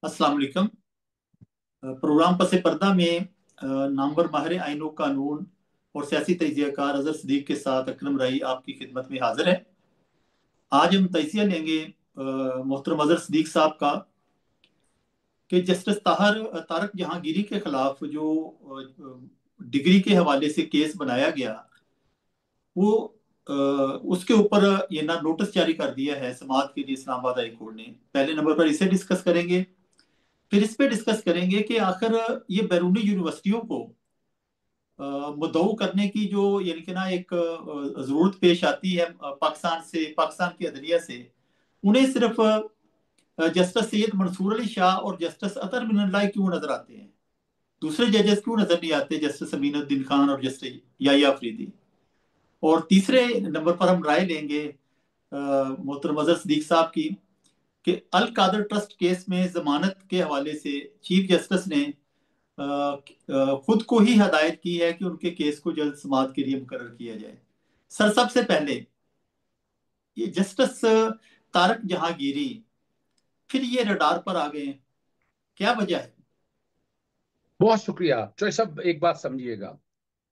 अस्सलाम वालेकुम। प्रोग्राम पसे पर्दा में नामवर माहिर आइनो कानून और सियासी तजियाकार अजहर सदीक के साथ अकरम राई आपकी खिदमत में हाजिर है। आज हम तजिया लेंगे मोहतरम अजहर सदीक साहब का कि जस्टिस तारक जहांगीरी के खिलाफ जो डिग्री के हवाले से केस बनाया गया, वो उसके ऊपर ये ना नोटिस जारी कर दिया है समाअत के लिए इस्लामाबाद हाई कोर्ट ने। पहले नंबर पर इसे डिस्कस करेंगे, फिर इस पे डिस्कस करेंगे कि आखिर ये बैरूनी यूनिवर्सिटियों को मुद्दऊ करने की जो यानी कि ना एक जरूरत पेश आती है पाकिस्तान की अदलिया से, उन्हें सिर्फ जस्टिस सैयद मंसूर अली शाह और जस्टिस अतर मिनल्ला क्यों नजर आते हैं, दूसरे जजेस क्यों नजर नहीं आते, जस्टिस अमीनुद्दीन खान और जस्टिस याया अफरीदी। और तीसरे नंबर पर हम राय लेंगे मोहतरम अजहर सदीक साहब की कि अल कादर ट्रस्ट केस में जमानत के हवाले से चीफ जस्टिस ने खुद को ही हदायत की है कि उनके केस को जल्द समाअत के लिए मुकर्रर किया जाए। सर, सबसे पहले ये जस्टिस तारक जहांगीरी फिर ये रडार पर आ गए, क्या वजह है? बहुत शुक्रिया। चौधरी साहब, एक बात समझिएगा।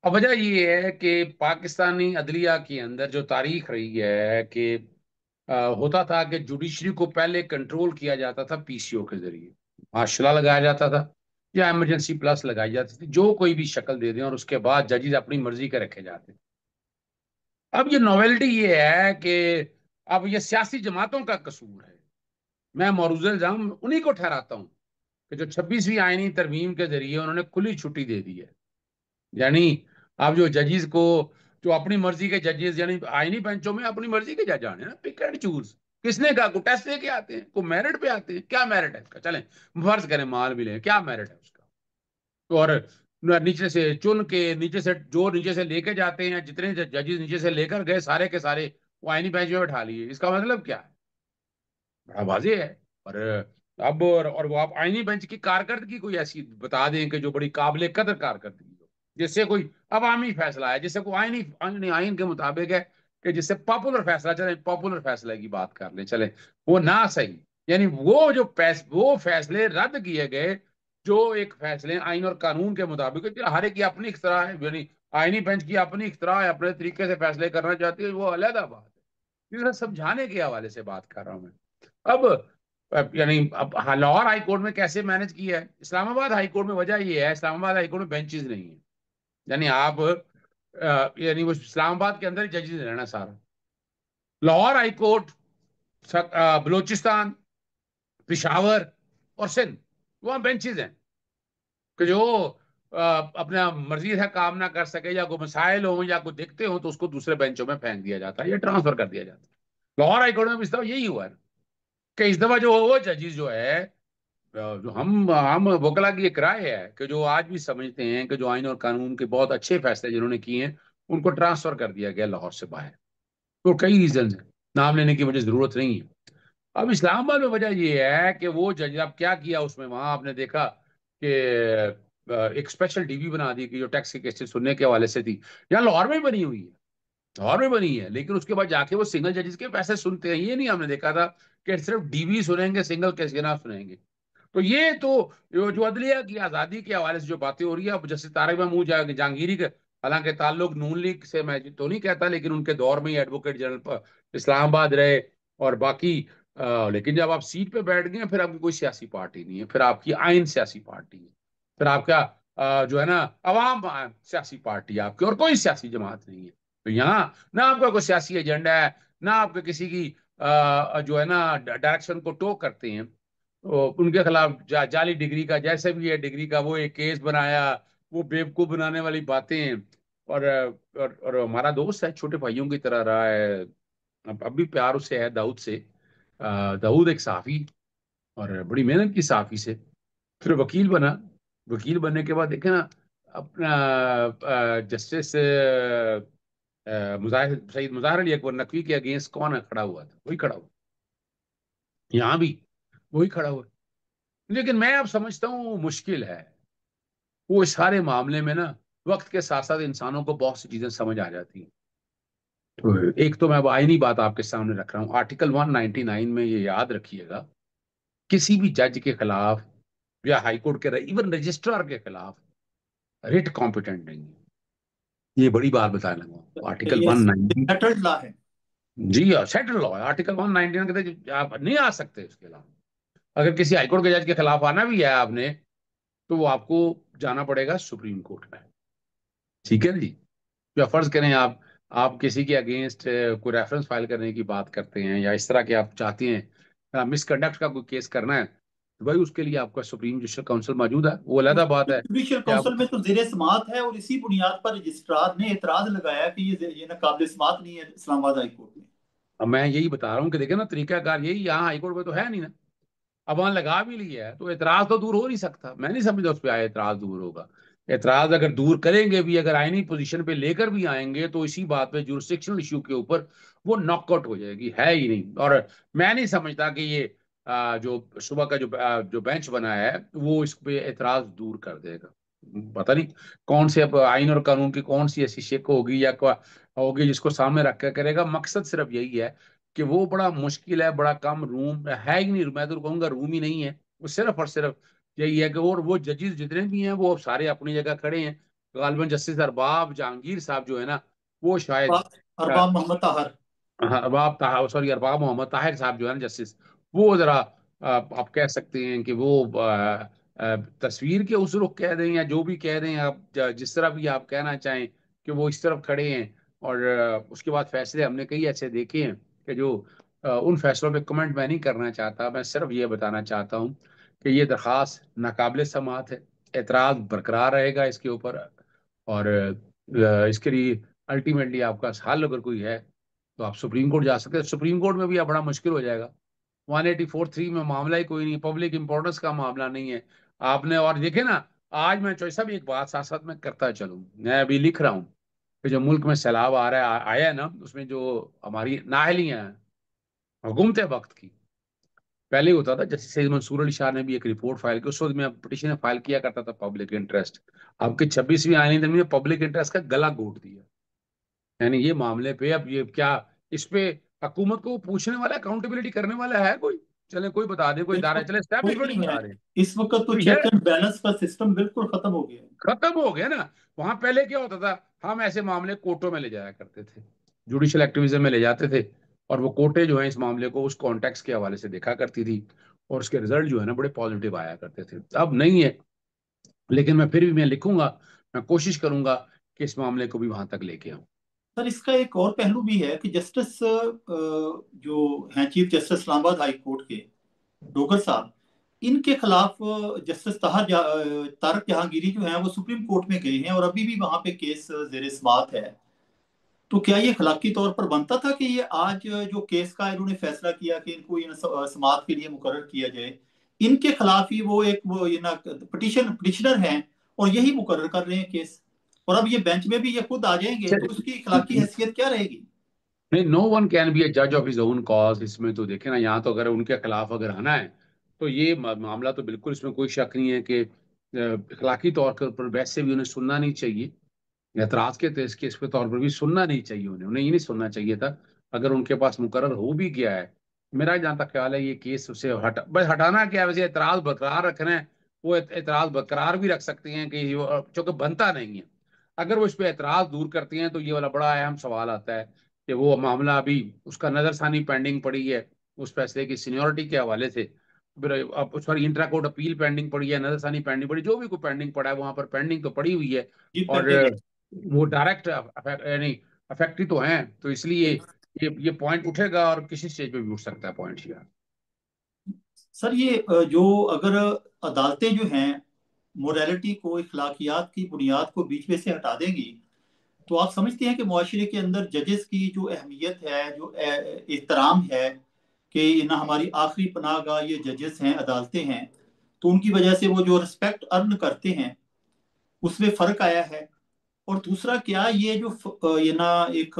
अब वजह ये है कि पाकिस्तानी अदलिया के अंदर जो तारीख रही है कि होता था कि जुडिशरी को पहले कंट्रोल किया जाता था पीसीओ के जरिए। मार्शल लगाया जाता था या इमरजेंसी प्लस लगाई जाती थी, जो कोई भी शक्ल दे दें, और उसके बाद जजेस अपनी मर्जी के रखे जाते। अब ये नॉवेल्टी ये है कि अब ये सियासी जमातों का कसूर है। मैं मौरूज़ इल्जाम उन्हीं को ठहराता हूँ कि जो 26वीं आईनी तरमीम के जरिए उन्होंने खुली छुट्टी दे दी है। यानी आप जो जजेस को, जो अपनी मर्जी के जजेस, यानी आईनी बेंचों में अपनी मर्जी के जज आने ना, पिक एंड चूज। किसने कहा? को टेस्ट लेके आते हैं, को मेरिट पे आते हैं। क्या मेरिट है इसका? चलें फर्ज करें माल भी लें, क्या मेरिट है उसका? तो और नीचे से चुन के, नीचे से जो नीचे से लेके जाते हैं, जितने जजेस नीचे से लेकर गए सारे के सारे वो आईनी बेंच में बैठा लिए। इसका मतलब क्या है? बड़ा वाज़ेह है। और अब और वो आप आईनी बेंच की कारकर्दगी कोई ऐसी बता दें कि जो बड़ी काबिल कदर कारकर्दगी हो, जिससे कोई अवामी फैसला है, जिससे कोई आईनी आईनी आइन के मुताबिक है, कि जिससे पॉपुलर फैसला, चले पॉपुलर फैसले की बात कर ले, चले वो ना सही। यानी वो फैसले रद्द किए गए जो एक फैसले आइन और कानून के मुताबिक। हर एक की अपनी इख्तरा है, यानी आईनी बेंच की अपनी इख्तरा है, अपने तरीके से फैसले करना चाहती है, वो अलहदा बात है। इसे समझाने के हवाले से बात कर रहा हूं मैं। यानी अब लाहौर हाई कोर्ट में कैसे मैनेज किया है, इस्लामाबाद हाई कोर्ट में वजह ये है, इस्लामाबाद हाई कोर्ट में बेंचेस नहीं है। यानी आप यानी वो इस्लामाबाद के अंदर ही जजेस रहना सारा। लाहौर हाई कोर्ट, बलूचिस्तान, पिशावर और सिंध, वहां बेंचेस हैं कि जो अपना मर्जी से काम ना कर सके, या कोई मसाइल हो या कोई दिखते हो, तो उसको दूसरे बेंचों में फेंक दिया जाता है या ट्रांसफर कर दिया जाता है। लाहौर हाई कोर्ट में इस दफा यही हुआ है कि इस दफा जो वो जजेस जो है, जो हम वकला की एक राय है कि जो आज भी समझते हैं कि जो आइन और कानून के बहुत अच्छे फैसले जिन्होंने किए हैं, उनको ट्रांसफर कर दिया गया लाहौर से बाहर। तो कई रीजन है, नाम लेने की मुझे जरूरत नहीं है। अब इस्लामाबाद में वजह यह है कि वो जज, अब क्या किया उसमें, वहां आपने देखा कि एक स्पेशल डीबी बना दी कि जो टैक्स के केसेस सुनने के हवाले से थी। यहाँ लाहौर में बनी हुई है, लाहौर में बनी है, लेकिन उसके बाद जाके वो सिंगल जजेस के पैसे सुनते हैं। ये नहीं हमने देखा था कि सिर्फ डीबी सुनेंगे, सिंगल केस के ना सुनेंगे। तो ये तो जो अदलिया की आजादी के हवाले से जो बातें हो रही है, अब जैसे तारिक महमूद जहांगीरी के, हालांकि ताल्लुक नून लीग से मैं तो नहीं कहता, लेकिन उनके दौर में ही एडवोकेट जनरल इस्लामाबाद रहे और बाकी लेकिन जब आप सीट पे बैठ गए, फिर आपकी कोई सियासी पार्टी नहीं है, फिर आपकी आइन सियासी पार्टी है, फिर आपका जो है ना अवाम सियासी पार्टी है आपकी, और कोई सियासी जमात नहीं है। तो यहाँ ना आपका कोई सियासी एजेंडा है, ना आपके किसी की जो है ना डायरेक्शन को टो करते हैं। तो उनके खिलाफ जाली डिग्री का, जैसे भी है डिग्री का, वो एक केस बनाया, वो बेवकूफ बनाने वाली बातें। और हमारा दोस्त है, छोटे भाइयों की तरह रहा है, अब भी प्यार उससे है, दाऊद से। दाऊद एक साफी, और बड़ी मेहनत की साफी से फिर वकील बना। वकील बनने के बाद देखे ना अपना जस्टिस मुजाहिर सईद मुजाहिर अली अकबर नकवी के अगेंस्ट कौन खड़ा हुआ था? वही खड़ा हुआ, यहाँ भी वही खड़ा हुआ। लेकिन मैं अब समझता हूँ मुश्किल है वो इस सारे मामले में ना, वक्त के साथ साथ इंसानों को बहुत सी चीजें समझ आ जाती हैं। तो एक तो मैं अब आईनी बात आपके सामने रख रहा हूँ, आर्टिकल 199 में ये याद रखिएगा किसी भी जज के खिलाफ या हाईकोर्ट के इवन रजिस्ट्रार के खिलाफ रिट कॉम्पिटेंट नहीं है। ये बड़ी बात बताने लगा, आर्टिकल ये 190। सेटल्ड लॉ है। जी हाँ, सेटल लॉ है, आर्टिकल 199 के तहत आप नहीं आ सकते इसके खिलाफ। अगर किसी हाईकोर्ट के जज के खिलाफ आना भी है आपने, तो वो आपको जाना पड़ेगा सुप्रीम कोर्ट में। ठीक है ना जी। या फर्ज करें आप किसी के अगेंस्ट कोई रेफरेंस फाइल करने की बात करते हैं, या इस तरह के आप चाहते हैं मिसकंडक्ट का कोई केस करना है, तो भाई उसके लिए आपका सुप्रीम जुडिशल काउंसिल मौजूद है। वो अलग बात है जुडिशियल कि आप। काउंसिल में तो जेर समात है, और इसी बुनियाद पर रजिस्ट्रार ने एतराज लगाया कि ये नाकाबिल समात नहीं है इस्लामाबाद हाई कोर्ट में। अब मैं यही बता रहा हूँ कि देखे ना, तरीकाकार यही, यहाँ हाईकोर्ट में तो है नहीं ना। अब वहां लगा भी लिया है तो एतराज तो दूर हो नहीं सकता। मैं नहीं समझता उस पर आया एतराज दूर होगा। एतराज अगर दूर करेंगे भी, अगर आईनी पोजीशन पे लेकर भी आएंगे, तो इसी बात पे जुरिस्डिक्शनल इशू के ऊपर वो नॉकआउट हो जाएगी, है ही नहीं। और मैं नहीं समझता कि ये जो सुबह का जो बेंच बना है वो इस पे एतराज दूर कर देगा। पता नहीं कौन से अब आइन और कानून की कौन सी ऐसी शिक होगी या क्या होगी जिसको सामने रख कर करेगा। मकसद सिर्फ यही है कि वो बड़ा मुश्किल है, बड़ा कम रूम है ही नहीं, मैं तो कहूंगा रूम ही नहीं है। वो सिर्फ और सिर्फ यही है कि वो जजेस जितने भी हैं वो सारे अपनी जगह खड़े हैं। गालिबन जस्टिस अरबाब जहांगीर साहब जो है ना, वो शायद अरबाब मोहम्मद ताहर। हाँ, अरबाब ताहिर, सॉरी, अरबाब मोहम्मद ताहिर साहब जो है ना जस्टिस, वो जरा आप कह सकते हैं कि वो तस्वीर के उस रुख कह दें या जो भी कह दें आप, जिस तरह भी आप कहना चाहें, कि वो इस तरफ खड़े हैं। और उसके बाद फैसले हमने कई ऐसे देखे हैं कि जो उन फैसलों पे कमेंट मैं नहीं करना चाहता। मैं सिर्फ ये बताना चाहता हूँ कि ये दरख्वास्त नाकाबिल समाअत है। एतराज बरकरार रहेगा इसके ऊपर। और इसके लिए अल्टीमेटली आपका हल अगर कोई है तो आप सुप्रीम कोर्ट जा सकते हैं। सुप्रीम कोर्ट में भी अब बड़ा मुश्किल हो जाएगा। 184(3) में मामला ही कोई नहीं, पब्लिक इंपॉर्टेंस का मामला नहीं है आपने। और देखे ना, आज मैं चॉइस साहब एक बात साथ साथ में करता चलूं, मैं अभी लिख रहा हूँ कि जो मुल्क में सैलाब आ रहा है, आया है ना, उसमें जो हमारी नाअहलियां हैं हुकूमत वक्त की। पहले होता था, जैसे सैयद मंसूर अली शाह ने भी एक रिपोर्ट फाइल की, उस वक्त मैं पिटीशन फाइल किया करता था पब्लिक इंटरेस्ट। आपके 26वीं आईनी अधिनियम ने पब्लिक इंटरेस्ट का गला घोट दिया। यानी ये मामले पे अब ये क्या, इस पे हुकूमत को पूछने वाला, अकाउंटेबिलिटी करने वाला है कोई? चले कोई बता दे, कोई इदारा बिल्कुल, है, चले कोई एस्टैब्लिशमेंट ही नहीं है। बता रहे हैं। इस वक्त तो कोई है? चेक एंड बैलेंस का सिस्टम बिल्कुल खत्म हो गया है। खत्म हो गया ना। वहां पहले क्या होता था, हम ऐसे मामले कोर्टों में ले जाया करते थे, जुडिशियल एक्टिविज्म में ले जाते थे, और वो कोर्टें जो है इस मामले को उस कॉन्टेक्स्ट के हवाले से देखा करती थी, और उसके रिजल्ट जो है ना बड़े पॉजिटिव आया करते थे। अब नहीं है। लेकिन मैं फिर भी मैं लिखूंगा, मैं कोशिश करूंगा कि इस मामले को भी वहां तक लेके आऊं। सर, इसका एक और पहलू भी है कि जस्टिस जो हैं chief justice Islamabad high court के डोगर साहब, इनके खिलाफ जस्टिस तारक जहांगीरी जो हैं वो सुप्रीम कोर्ट में गए हैं, और अभी भी वहां पे केस जेर समाअत है। तो क्या ये अखलाकी तौर पर बनता था कि ये आज जो केस का इन्होंने फैसला किया कि इनको ये समाअत के लिए मुकर्रर किया जाए, इनके खिलाफ ही वो एक वो ये ना पिटिशनर हैं, और यही मुकर्रर कर रहे हैं केस, और अब ये बेंच में भी ये खुद आ जाएंगे, तो इसकी अखलाकी हैसियत क्या रहेगी? नहीं, नो वन कैन बी ए जज ऑफ हिज ओन कॉज। इसमें तो देखे ना, यहाँ तो अगर उनके खिलाफ अगर आना है, तो ये मामला तो बिल्कुल, इसमें कोई शक नहीं है कि इखलाकी तौर पर वैसे भी उन्हें सुनना नहीं चाहिए। एतराज के तो इसके इस पे तौर पर भी सुनना नहीं चाहिए उन्हें, उन्हें ये नहीं सुनना चाहिए था। अगर उनके पास मुकर्रर हो भी गया है, मेरा जहाँ तक ख्याल है ये केस उसे बस हटाना क्या है, वैसे एतराज बरकरार रखना है। वो एतराज बरकरार भी रख सकते हैं कि चूंकि बनता नहीं है। अगर वो इस पे एतराज दूर करती हैं, तो ये वाला बड़ा अहम सवाल आता है कि वो मामला अभी उसका नजरसानी पेंडिंग पड़ी है, उस फैसले की सीनियोरिटी के हवाले से। फिर अब sorry, intra court appeal pending पड़ी है, नजरसानी पेंडिंग पड़ी, जो भी कोई पेंडिंग पड़ा है वहां पर पेंडिंग तो पड़ी हुई है। जी, और पेंडिंग है। वो डायरेक्ट यानी अफेक्ट ही तो हैं, तो इसलिए ये पॉइंट उठेगा, और किसी स्टेज पे भी उठ सकता है पॉइंट यार। सर, ये जो अगर अदालतें जो हैं मोरालिटी को, इखलाकियात की बुनियाद को बीच में से हटा देंगी, तो आप समझते हैं कि मुआशरे के अंदर जजेस की जो अहमियत है, जो एहतराम है, कि ना हमारी आखिरी पनाहगाह ये जजेस हैं, अदालतें हैं, तो उनकी वजह से वो जो रिस्पेक्ट अर्न करते हैं उसमें फर्क आया है? और दूसरा, क्या ये जो ये ना एक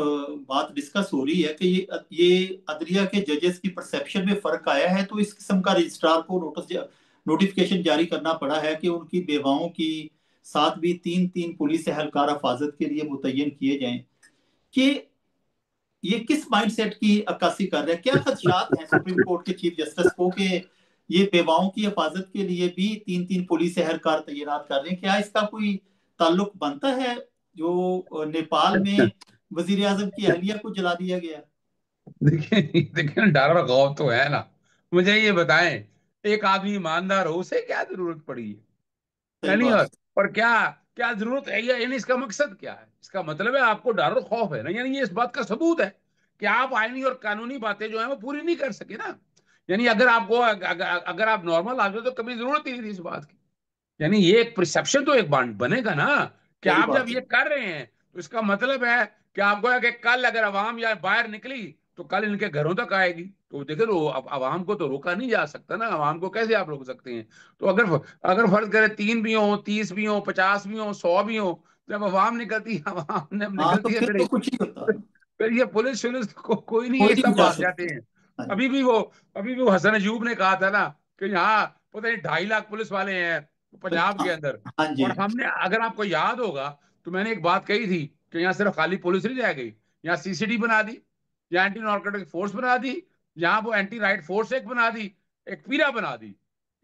बात डिस्कस हो रही है कि ये अदलिया के जजेस की परसेप्शन में फर्क आया है, तो इस किस्म का रजिस्ट्रार को नोटिफिकेशन जारी करना पड़ा है कि उनकी बेवाओं की साथ भी तीन तीन पुलिस एहलकार हिफाजत के लिए मुतय्यन किए जाएं, कि ये किस माइंडसेट की अक्कासी कर रहे हैं? क्या खदशात हैं सुप्रीम कोर्ट के चीफ जस्टिस को कि ये बेवाओं की हिफाजत के लिए भी तीन तीन पुलिस एहलकार तैनात कर रहे हैं। क्या इसका कोई ताल्लुक बनता है जो नेपाल में वजीर आजम की अहलिया को जला दिया गया? देखिए देखिए डर और खौफ तो है ना। मुझे ये बताएं, एक आदमी ईमानदार हो, उसे क्या जरूरत पड़ी है? सही यानी बात। और क्या क्या जरूरत है, यानी इसका मकसद क्या है? इसका मतलब है आपको डर और खौफ है ना, यानी ये इस बात का सबूत है कि आप आईनी और कानूनी बातें जो है वो पूरी नहीं कर सके ना। यानी अगर आपको अगर आप नॉर्मल आदमी हो तो कभी जरूरत ही नहीं थी इस बात की। यानी ये एक परसेप्शन तो एक बात बनेगा ना कि सही आप जब बात ये है। कर रहे हैं तो इसका मतलब है कि आपको है कि कल अगर अवाम या बाहर निकली तो कल इनके घरों तक आएगी। तो देखो तो अब अवाम को तो रोका नहीं जा सकता ना, अवाम को कैसे आप रोक सकते हैं? तो अगर अगर फर्ज करें 3 भी हो, 30 भी हो, 50 भी हो, 100 भी हो, जब अवाम निकलती है, अवाम ने हाँ, तो निकलती है फिर फिर तो कुछ नहीं होता। फिर ये पुलिस शुलिस कोई नहीं है, कोई ये नहीं सब जा भाग जाते सकता। हैं। हाँ जी। अभी भी वो अभी भी वो हसन अयूब ने कहा था ना कि यहाँ पता नहीं 2.5 लाख पुलिस वाले हैं पंजाब के हाँ। अंदर। हाँ जी। और हमने, अगर आपको याद होगा, तो मैंने एक बात कही थी कि यहाँ सिर्फ खाली पुलिस नहीं रह गई, यहाँ सीसीडी बना दी, यहाँ एंटी नार्कोटिक फोर्स बना दी, यहाँ वो एंटी राइट फोर्स एक बना दी, एक पीरा बना दी,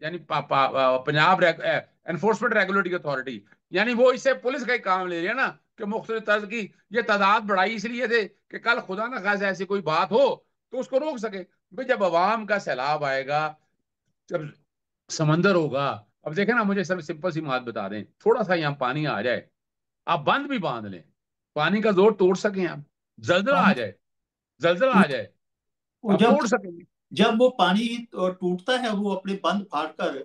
यानी पंजाब एनफोर्समेंट रेगुलेटरी अथॉरिटी। यानी वो इससे पुलिस का ही काम ले रही है ना कि मुख्तलिफ तर्ज की ये तादाद बढ़ाई इसलिए थे कि कल खुदा ना खासा ऐसी कोई बात हो तो उसको रोक सके। भाई जब अवाम का सैलाब आएगा, जब समंदर होगा, अब देखे ना, मुझे सब सिंपल सी बात बता दें, थोड़ा सा यहाँ पानी आ जाए, आप बंद भी बांध लें, पानी का जोर तोड़ सकें आप? जलजला आ हाँ, जाए, जलजला आ जाए, वो आप जब तोड़ सकेंगे? जब वो पानी टूटता है वो अपने बंद फाड़ कर,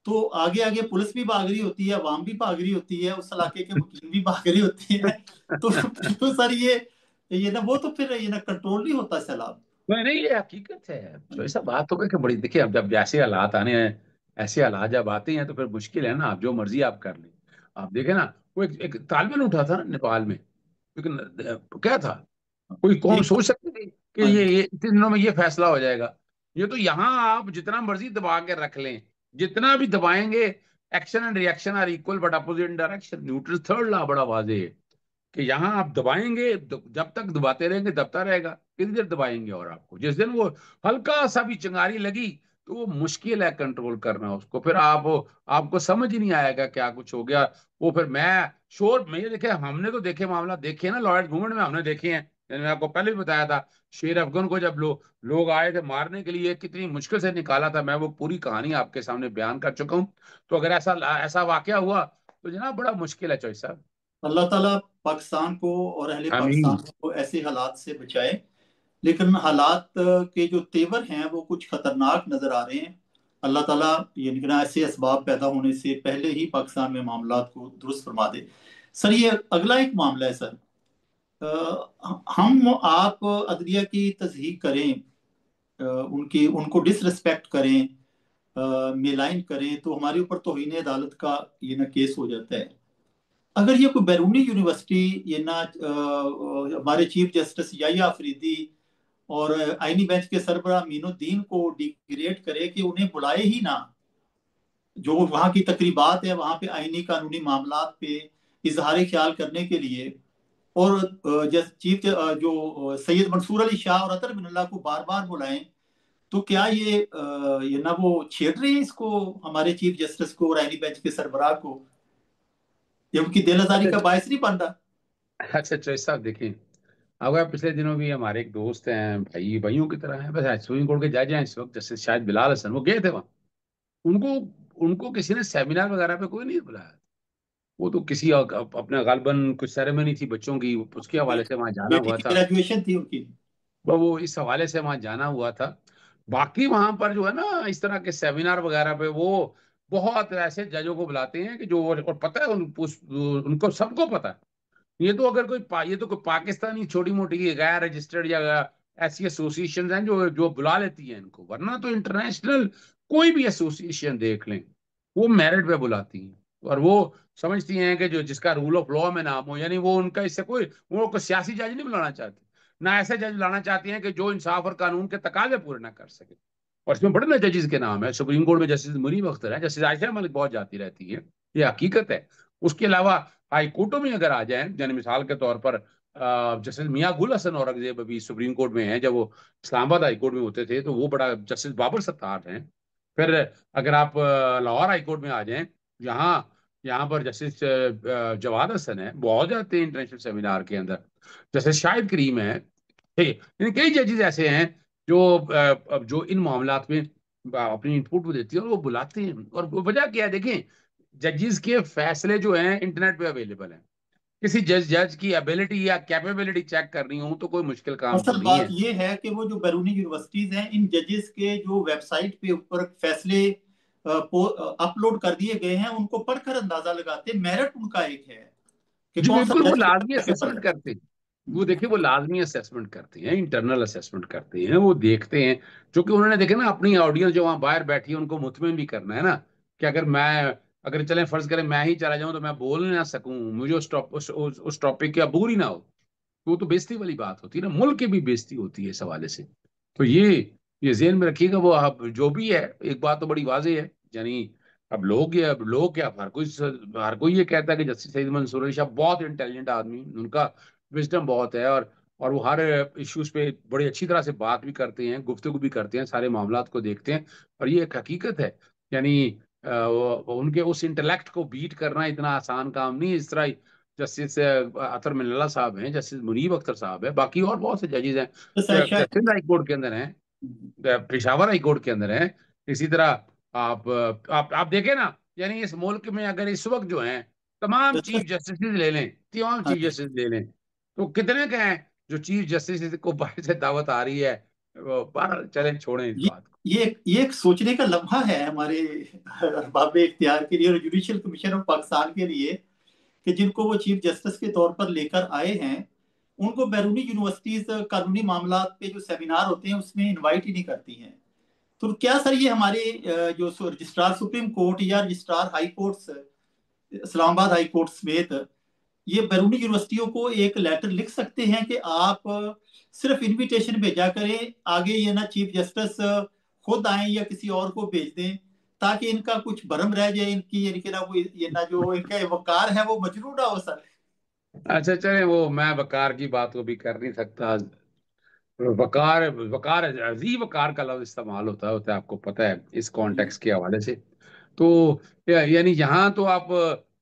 तो आगे आगे पुलिस भी भाग रही होती है, अवाम भी भाग रही होती है, उस इलाके के वकील भी भाग रही होती है। तो सर ये ना, वो तो फिर ये ना कंट्रोल नहीं होता सैलाब। नहीं नहीं, ये हकीकत है। हाँ तो जी। ऐसा बात तो कि बड़ी, देखिए अब जब ऐसे हालात आने हैं, ऐसे हालात जब आते हैं तो फिर मुश्किल है ना, आप जो मर्जी आप कर लें। आप देखें ना, वो एक तालिबान उठा था ना नेपाल में, लेकिन क्या था? कोई कौम एक। सोच सकती थी कि हाँ जी। ये इतने दिनों में ये फैसला हो जाएगा? ये तो यहाँ आप जितना मर्जी दबा के रख लें, जितना भी दबाएंगे, action and reaction are equal but opposite direction, Newton third law बड़ा वाजे है कि यहाँ आप दबाएंगे, जब तक दबाते रहेंगे दबता रहेगा। कितनी देर दबाएंगे? और आपको जिस दिन वो हल्का सा भी चिंगारी लगी तो वो मुश्किल है कंट्रोल करना उसको, फिर आप आपको समझ ही नहीं आएगा क्या कुछ हो गया। वो फिर मैं शोर में ये देखे, हमने तो देखे मामला, देखे ना लॉयड मूवमेंट में, हमने देखे हैं। मैंने आपको पहले भी बताया था, शेर अफगन को जब लोग आए थे मारने के लिए, कितनी मुश्किल से निकाला था, मैं वो पूरी कहानी आपके सामने बयान कर चुका हूँ। तो अगर ऐसा ऐसा वाकया हुआ तो जनाब बड़ा मुश्किल है चौधरी साहब। अल्लाह ताला पाकिस्तान को और अहले आमीन। पाकिस्तान को ऐसे हालात से बचाए। लेकिन हालात के जो तेवर हैं वो कुछ खतरनाक नजर आ रहे हैं। अल्लाह ताला यानी कि ना ऐसे असबाब पैदा होने से पहले ही पाकिस्तान में मामलात को दुरुस्त फरमा दे। सर, ये अगला एक मामला है सर। हम आप अदलिया की तस्दीक करें, उनकी उनको डिसरिस्पेक्ट करें, मिलाइन करें, तो हमारे ऊपर तौहीन अदालत का ये ना केस हो जाता है। अगर ये कोई बैरूनी यूनिवर्सिटी ये ना हमारे चीफ जस्टिस याहिया अफरीदी और आईनी बेंच के सरबरा मीनुद्दीन को डिग्रेड करे कि उन्हें बुलाए ही ना, जो वहाँ की तकरीबात है वहाँ पे आईनी कानूनी मामलात पे इजहार ख्याल करने के लिए, और चीफ जो सैयद मंसूर अली शाह और अतर बिन को बार बार बुलाएं, तो क्या ये ना वो छेड़ रहे हैं इसको, हमारे चीफ जस्टिस को और आईनी बेंच के सरबराह को? ये उनकी दिल आजारी अच्छा का बायस नहीं बन रहा? अच्छा चौधरी साहब देखिए, अगर पिछले दिनों भी हमारे एक दोस्त हैं, भाई भाइयों की तरह हैं, बस सुप्रीम कोर्ट के जज हैं इस वक्त, जैसे शायद बिलाल हसन, वो गए थे वहाँ। उनको उनको किसी ने सेमिनार वगैरह पे कोई नहीं बुलाया। वो तो किसी अपने गालबन कुछ सेरेमनी थी बच्चों की, उसके हवाले से वहाँ जाना बेटी हुआ की था। ग्रेजुएशन थी उनकी। वो इस हवाले से वहाँ जाना हुआ था। बाकी वहां पर जो है ना इस तरह के सेमिनार वगैरह पे वो बहुत ऐसे जजों को बुलाते हैं कि जो, और पता है उनको सबको पता है। ये तो कोई पाकिस्तानी छोटी मोटी गैर रजिस्टर्ड या ऐसी एसोसिएशन हैं जो बुला लेती हैं इनको, वरना तो इंटरनेशनल कोई भी एसोसिएशन देख लें, वो मेरिट पे बुलाती हैं। और वो समझती हैं कि जो जिसका रूल ऑफ लॉ में नाम हो, यानी वो उनका इससे कोई, वो कोई सियासी जज नहीं बुलाना चाहती, ना ऐसे जज लाना चाहती हैं कि जो इंसाफ और कानून के तकाजे पूरे ना कर सके। और इसमें बड़े ना जजेस के नाम है, सुप्रीम कोर्ट में जस्टिस मुनीब अख्तर है, जस्टिस आयशा मलिक बहुत जाती रहती है, ये हकीकत है। उसके अलावा हाई कोर्टों में अगर आ जाए, यानी मिसाल के तौर पर जस्टिस मियां गुल हसन औरंगजेब अभी सुप्रीम कोर्ट में हैं, जब वो इस्लामाबाद हाई कोर्ट में होते थे तो वो बड़ा, जस्टिस बाबर सत्तार हैं, फिर अगर आप लाहौर हाई कोर्ट में आ जाएं, यहाँ यहाँ पर जस्टिस जवाद हसन है, बहुत जाते हैं इंटरनेशनल सेमिनार के अंदर। जैसे शाहिद करीम है, ठीक है, यानी कई जजेस ऐसे हैं जो जो इन मामलात में अपनी इनपुट वो देती है और वो बुलाते हैं। और वजह क्या है, देखें, जजेस के फैसले जो हैं इंटरनेट पे अवेलेबल हैं। किसी जज की एबिलिटी या कैपेबिलिटी चेक करनी हो तो कोई मुश्किल काम तो असल नहीं बात है। ये है कि वो जो बैरूनी यूनिवर्सिटीज हैं, इन जजेस के जो वेबसाइट पे ऊपर फैसले अपलोड कर दिए गए हैं, उनको पढ़कर अंदाजा लगाते हैं। मेरिट उनका एक है कि जी कौन सा बिल्कुल, वो बेस्ट लाजमी पेपर असेसमेंट है। करते हैं। वो देखिए, वो लाजमी असेसमेंट करते हैं, इंटरनल असेसमेंट करते हैं, वो देखते हैं। क्योंकि उन्होंने देखे ना, अपनी ऑडियंस जो वहाँ बाहर बैठी है उनको मुतमिन भी करना है ना, कि अगर चलें फर्ज करें मैं ही चला जाऊं तो मैं बोल ना सकूं, मुझे उस टॉपिक की अबूर ही ना हो, तो वो तो बेइज्जती वाली बात होती है ना, मुल्क की भी बेइज्जती होती है इस हवाले से। तो ये जेहन में रखिएगा। वो अब जो भी है, एक बात तो बड़ी वाज़ेह है, यानी अब लोग क्या, हर कोई ये कहता है कि जस्टिस सईद मंसूर अली शाह बहुत इंटेलिजेंट आदमी, उनका विजडम बहुत है, और वो हर इश्यूज पे बड़ी अच्छी तरह से बात भी करते हैं, गुफ्तगू भी करते हैं, सारे मामलात को देखते हैं। और ये एक हकीकत है, यानी उनके उस इंटेलेक्ट को बीट करना इतना आसान काम नहीं है। इस तरह जस्टिस अतर मिल्ला साहब हैं, जस्टिस मुनीब अख्तर साहब है, बाकी और बहुत से जजेज हैं, तो जस्टिस हाई कोर्ट के अंदर हैं, पेशावर हाई कोर्ट के अंदर हैं। इसी तरह आप देखें ना, यानी इस मुल्क में अगर इस वक्त जो हैं तमाम चीफ जस्टिस ले लें, तमाम हाँ चीफ जी। जस्टिस ले लें, तो कितने के हैं जो चीफ जस्टिस को बाहर से दावत आ रही है। बहरहाल चलें, छोड़ें इस ये बात को। ये एक सोचने का लम्हा है हमारे अरबाब इख्तियार के लिए और जुडिशल कमीशन ऑफ पाकिस्तान के लिए, कि जिनको वो चीफ जस्टिस के तौर पर लेकर आए हैं, उनको बैरूनी यूनिवर्सिटीज कानूनी मामलात पे जो सेमिनार होते हैं उसमें इनवाइट ही नहीं करती हैं। तो क्या सर, ये हमारे जो रजिस्ट्रार सुप्रीम कोर्ट या registrar high courts, Islamabad high court समेत, ये बैरूनी यूनिवर्सिटियों को एक लेटर लिख सकते हैं कि आप सिर्फ इनविटेशन भेजा करें, आगे ये ना चीफ जस्टिस खुद आए या किसी और को भेज दें, ताकि इनका कुछ भरम रह जाए, इनकी यानी कि ना वो ये ना जो इनका वकार है वो मजरूह ना हो सर। अच्छा चले, वो मैं वकार की बात को भी कर नहीं सकता। वकार वकार अजी वकार का लफ्ज इस्तेमाल होता है, आपको पता है इस जी। कॉन्टेक्स्ट के हवाले से। तो यानी यहाँ तो आप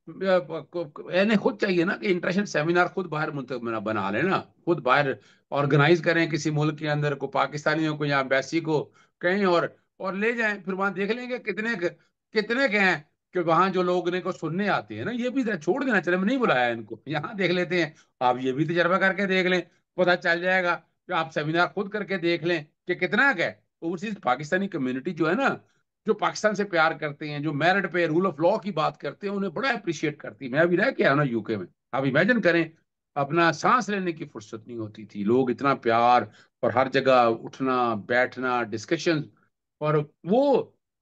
यानी खुद चाहिए ना कि इंटरनेशनल सेमिनार खुद बाहर बना लेना, खुद बाहर ऑर्गेनाइज करें किसी मुल्क के अंदर को, पाकिस्तानियों को या एम्बेसी को कहीं, और ले जाएं, फिर वहां देख लेंगे कितने के हैं कि वहां जो लोग इनको सुनने आते हैं ना, ये भी छोड़ देना, चले मैं नहीं बुलाया इनको, यहाँ देख लेते हैं। आप ये भी तजर्बा करके देख लें, पता चल जाएगा। कि आप सेमिनार खुद करके देख लें कि कितना है ओवरसीज पाकिस्तानी कम्युनिटी जो है ना, जो पाकिस्तान से प्यार करते हैं, जो मेरिट पे रूल ऑफ लॉ की बात करते हैं, उन्हें बड़ा अप्रिशिएट करती है। मैं अभी रह के आया ना यूके में, आप इमेजिन करें, अपना सांस लेने की फुर्सत नहीं होती थी, लोग इतना प्यार, और हर जगह उठना बैठना डिस्कशन, और वो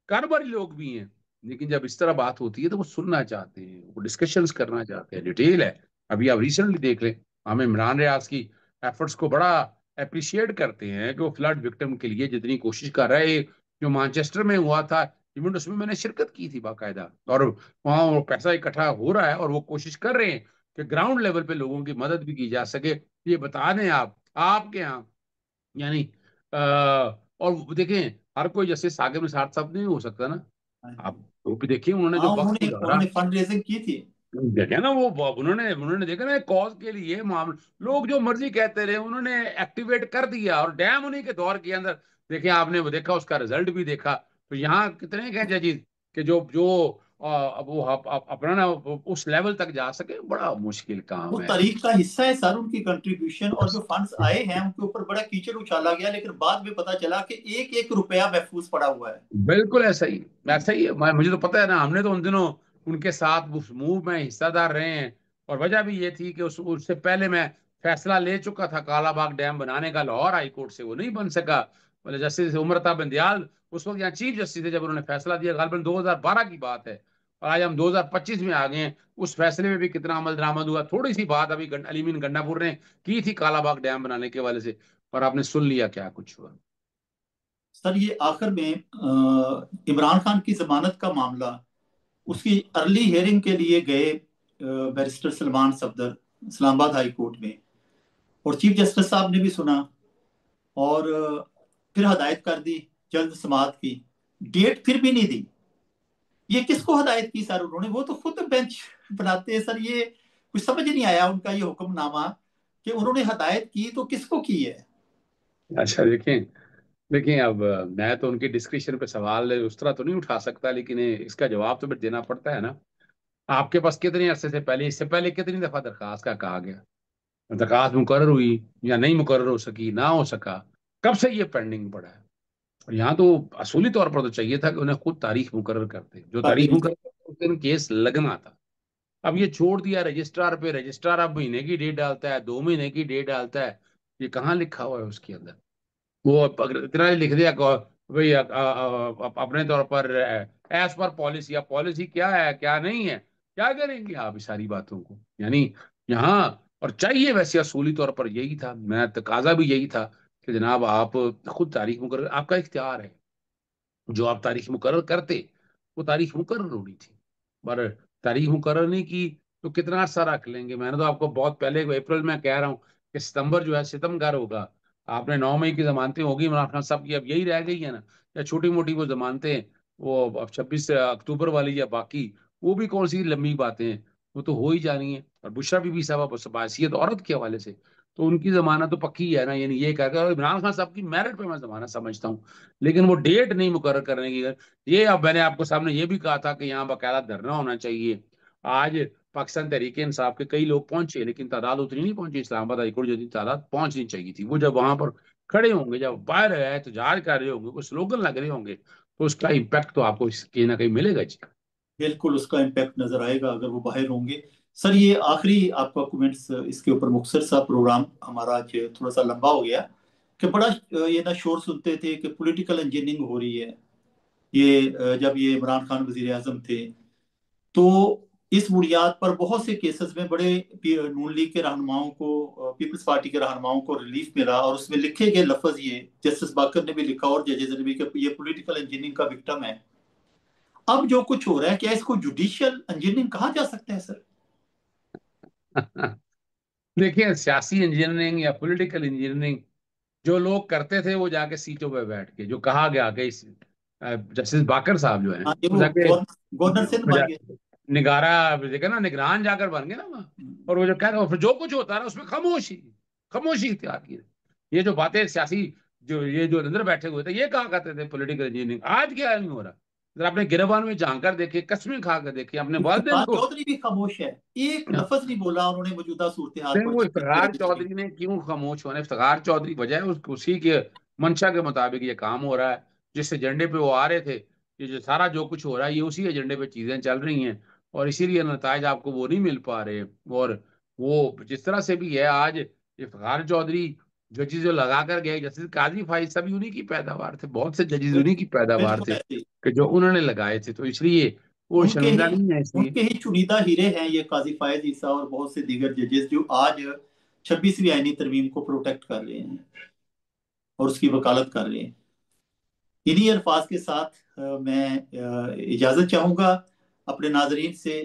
कारोबारी लोग भी हैं, लेकिन जब इस तरह बात होती है तो वो सुनना चाहते हैं, वो डिस्कशंस करना चाहते हैं, डिटेल है। अभी आप रिसेंटली देख लें, हम इमरान रियाज की एफर्ट्स को बड़ा अप्रिशिएट करते हैं कि वो फ्लड विक्टिम के लिए जितनी कोशिश कर रहे, जो मैनचेस्टर में हुआ था, इवेंट उसमें मैंने शिरकत की थी बाकायदा, और वहाँ वो पैसा इकट्ठा हो रहा है और वो कोशिश कर रहे हैं कि ग्राउंड लेवल पे लोगों की मदद भी की जा सके। ये बता दें आप, आपके यहाँ, यानी और वो देखें, हर कोई जैसे साकिब निसार साहब नहीं हो सकता ना। हाँ आप जी। वो भी देखिए, उन्होंने जो हाँ, वक्त उन्होंने गुजारा, उन्होंने फंड रेजिंग की थी। देखे ना, वो उन्होंने देखा ना कॉज के लिए मामला, लोग जो मर्जी कहते रहे, उन्होंने एक्टिवेट कर दिया, और डैम उन्हीं के दौर के अंदर देखे आपने, वो देखा, उसका रिजल्ट भी देखा। तो यहाँ कितने कह जजीज कि जो जो वो अपना ना उस लेवल तक जा सके, बड़ा मुश्किल वो काम है। तारीख का हिस्सा है सर, उनकी कंट्रीब्यूशन, और जो फंड्स आए हैं उनके ऊपर बड़ा कीचड़ उछाला गया, लेकिन बाद में पता चला कि एक एक रुपया महफूज पड़ा हुआ है। बिल्कुल ऐसा ही है। मुझे तो पता है ना, हमने तो उन दिनों उनके साथ उस मूव में हिस्सादार रहे हैं। और वजह भी ये थी कि उससे पहले मैं फैसला ले चुका था कालाबाग डैम बनाने का, लाहौर हाई कोर्ट से वो नहीं बन सका। मतलब जस्टिस उमरता बंदयाल उस वक्त यहाँ चीफ जस्टिस थे जब उन्होंने फैसला दिया, गालबन 2012 की बात है, और आज हम 2025 में आ गए हैं। उस फैसले में भी कितना अमल दरामद हुआ, थोड़ी सी बात अभी अलीमीन गंडापुर ने की थी कालाबाग डैम बनाने के वाले से, और आपने सुन लिया क्या कुछ हुआ। सर, ये आखिर में इमरान खान की जमानत का मामला, उसकी अर्ली हियरिंग के लिए गए barrister Salman Safdar Islamabad high court में, और चीफ जस्टिस साहब ने भी सुना, और फिर हदायत कर दी जल्द समाअत की। डेट फिर भी नहीं दी। ये किसको हदायत की सर उन्होंने? वो तो खुद बेंच बनाते हैं सर। ये कुछ समझ नहीं आया उनका ये हुक्मनामा कि उन्होंने हदायत की तो किसको की है। अच्छा देखिए, देखिए अब मैं तो उनकी डिस्क्रिप्शन पे सवाल उस तरह तो नहीं उठा सकता, लेकिन इसका जवाब तो फिर देना पड़ता है ना। आपके पास कितने अरसे से पहले, इससे पहले कितनी दफा दरखास्त का कहा गया, दरखास्त मुकर्रर हुई या नहीं मुकर्रर हो सकी, ना हो सका, कब से ये पेंडिंग पड़ा है? और यहाँ तो असूली तौर पर तो चाहिए था कि उन्हें खुद तारीख मुकर्रर करते, जो तारीख मुकर्रर करते उस दिन केस लगना था। अब ये छोड़ दिया रजिस्ट्रार पे, रजिस्ट्रार अब महीने की डेट डालता है, 2 महीने की डेट डालता है। ये कहाँ लिखा हुआ है उसके अंदर? वो अगर इतना ही लिख दिया भाई अपने तौर पर एज पर पॉलिसी, या पॉलिसी क्या है क्या नहीं है, क्या करेंगे आप इस सारी बातों को? यानी यहाँ, और चाहिए वैसे असूली तौर पर यही था, मैं तकाजा भी यही था कि जनाब आप खुद तारीख मुकर्रर, आपका इख्तियार है, जो आप तारीख मुकर्रर करते वो तारीख मुकर्रर होनी थी। पर तारीख मुकर्रर नहीं की तो कितना अर्सा रख लेंगे? मैंने तो आपको बहुत पहले अप्रैल में कह रहा हूँ कि सितंबर जो है सितमगार होगा। आपने 9 मई की जमानतें होगी इमरान खान साहब की, अब यही रह गई है ना, या छोटी मोटी वो जमानतें, वो अब 26 अक्टूबर वाली या बाकी, वो भी कौन सी लंबी बातें हैं, वो तो हो ही जानी है। और बुशरा बीबी साहब बासियत औरत के हवाले से तो उनकी जमानत तो पक्की है ना, यानी ये कहकर, और इमरान खान साहब की मेरिट पे मैं जमानत समझता हूँ, लेकिन वो डेट नहीं मुकर्रर करने की। ये अब मैंने आपको सामने ये भी कहा था कि यहाँ बाकायदा धरना होना चाहिए। आज पाकिस्तान तहरीक इंसाफ के कई लोग पहुंचे, लेकिन तादाद उतनी नहीं पहुंची इस्लामाबाद हाईकोर्ट जितनी तादाद पहुंचनी चाहिए थी। वो जब वहां पर खड़े होंगे, जब बाहर एहतजाज कर रहे होंगे, कुछ स्लोगन लग रहे होंगे, तो उसका इम्पैक्ट तो आपको कहीं ना कहीं मिलेगा जी। बिल्कुल उसका इम्पैक्ट नजर आएगा अगर वो बाहर होंगे। सर ये आखिरी आपका कमेंट्स इसके ऊपर, मुख्तसर सा प्रोग्राम हमारा आज थोड़ा सा लंबा हो गया, कि बड़ा ये ना शोर सुनते थे कि पॉलिटिकल इंजीनियरिंग हो रही है। ये जब ये इमरान खान वजीर आजम थे तो इस बुनियाद पर बहुत से केसेस में बड़े नून लीग के रहनुमाओं को, पीपल्स पार्टी के रहनुमाओं को रिलीफ मिला, और उसमें लिखे गए लफ्ज ये जस्टिस बाकर ने भी लिखा और जजेस ने भी, कि ये पॉलिटिकल इंजीनियरिंग का विक्टिम है। अब जो कुछ हो रहा है, क्या इसको जुडिशियल इंजीनियरिंग कहा जा सकता है सर? देखिए, सियासी इंजीनियरिंग या पॉलिटिकल इंजीनियरिंग जो लोग करते थे, वो जाके सीटों पे बैठ के, जो कहा गया कि जस्टिस बाकर साहब जो हैं हाँ, ये वो वो जाके गवर्नर सिंध बन गए। निगारा देखा ना, निगरान जाकर बन गए ना वहाँ। और वो जो कह रहे हो, फिर जो कुछ होता रहा उसमें खामोशी, खामोशी इख्तियार की। ये जो बातें सियासी, जो ये जो अंदर बैठे हुए थे, ये कहा करते थे पॉलिटिकल इंजीनियरिंग, आज क्या नहीं हो रहा? अगर आपने गिरबान में झांक कर देखे, कस्में खा कर देखी अपने वालदेन इफ्तिखार को। चौधरी भी खामोश है, एक लफ्ज नहीं बोला उन्होंने मौजूदा सूरत हाल नहीं, पर वो छब्बीस इफ्तिखार रजिस्ट्री। चौधरी ने क्यों खामोश होने? इफ्तिखार चौधरी वजह है उसी के मंशा के मुताबिक ये काम हो रहा है, जिस एजेंडे पे वो आ रहे थे। ये जो सारा जो कुछ हो रहा है, ये उसी एजेंडे पे चीजें चल रही हैं, और इसीलिए नताज आपको वो नहीं मिल पा रहे। और वो जिस तरह से भी है आज, इफ्तिखार चौधरी जजेस जो लगा कर गए, जस्टिस काजी फाइज, सभी उन्हीं की पैदावार थे, बहुत से जजेस उन्हीं की पैदावार बिल्कुल थे ऐसे ही। कि जो उन्होंने लगाए थे, तो इसलिए वो उनके शर्मिंदा ही नहीं है इसलिए। उनके ही चुनिंदा हीरे हैं ये काजी फायद ईसा और बहुत से दीगर जजेस, जो आज 26वीं आईनी तरमीम को प्रोटेक्ट कर रहे हैं और उसकी वकालत कर रहे हैं। इन्हीं अल्फाज के साथ मैं इजाज़त चाहूँगा अपने नाजरीन से।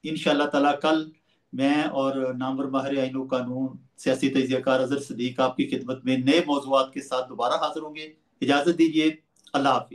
इंशाअल्लाह ताला कल मैं और नामवर माहिर आईन कानून सियासी तजियाकार अजहर सदीक आपकी खिदमत में नए मौजूआत के साथ दोबारा हाजिर होंगे। इजाज़त दीजिए। अल्लाह हाफिज़।